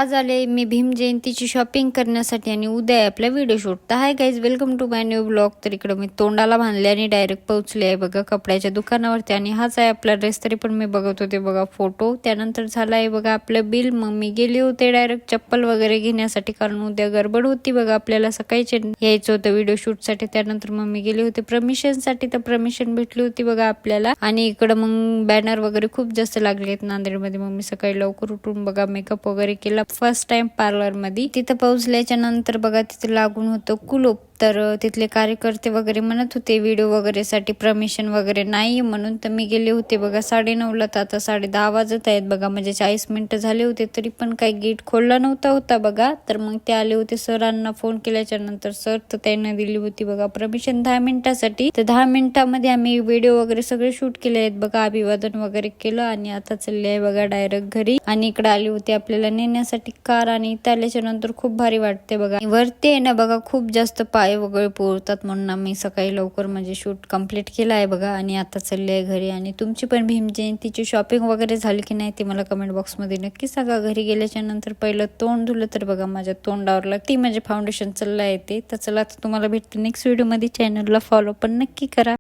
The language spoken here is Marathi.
आज आले मी भीम जयंतीची शॉपिंग करण्यासाठी आणि उद्या आहे आपला व्हिडिओ शूट. तर hi guys, welcome to my new blog. तर इकडं मी तोंडाला बांधले आणि डायरेक्ट पोहोचले आहे बघा कपड्याच्या दुकानावरती. आणि हाच आहे आपला ड्रेस. तरी पण मी बघत होते बघा फोटो. त्यानंतर झाला आहे बघा आपलं बिल. मग मी गेले होते डायरेक्ट चप्पल वगैरे घेण्यासाठी, कारण उद्या गडबड होती बघा, आपल्याला सकाळीच यायचं होतं व्हिडिओ शूटसाठी. त्यानंतर मग मी गेले होते परमिशनसाठी. तर परमिशन भेटली होती बघा आपल्याला. आणि इकडं मग बॅनर वगैरे खूप जास्त लागले आहेत नांदेडमध्ये. मग मी सकाळी लवकर उठून बघा मेकअप वगैरे केला फर्स्ट टाइम पार्लर मध्ये. तिथं पोहोचल्याच्या नंतर बघा तिथे लागून होतं कुलूप. तर तिथले कार्यकर्ते वगैरे म्हणत होते व्हिडिओ वगैरे साठी परमिशन वगैरे नाही म्हणून. तर मी गेले होते बघा 9:30ला. तर आता 10:30 वाजत आहेत बघा, म्हणजे 40 मिनिटं झाले होते. तरी पण काही गेट खोलला नव्हता होता बघा. तर मग ते आले होते, सरांना फोन केल्याच्या नंतर सर तर त्यांना दिली होती बघा परमिशन 10 मिनिटासाठी. तर 10 मिनिटामध्ये आम्ही व्हिडिओ वगैरे सगळे शूट केले आहेत बघा, अभिवादन वगैरे केलं. आणि आता चालले आहे बघा डायरेक्ट घरी. आणि इकडे आली होती आपल्याला नेण्यासाठी कार. आणि इथं आल्याच्या नंतर खूप भारी वाटते बघा. वरती आहे ना बघा खूप जास्त पाय वगैरे पोळतात, म्हणून आम्ही सकाळी लवकर म्हणजे शूट कंप्लीट केला आहे बघा. आणि आता चालले आहे घरी. आणि तुमची पण भीम जयंतीची शॉपिंग वगैरे झाली की नाही ते मला कमेंट बॉक्स मध्ये नक्की सांगा. घरी गेल्याच्या नंतर पहिलं तोंड धुलं तर बघा माझ्या तोंडावर लागते म्हणजे फाउंडेशन चाललं आहे ते. तर चला तुम्हाला भेटते नेक्स्ट व्हिडिओ मध्ये. चॅनलला फॉलो पण नक्की करा.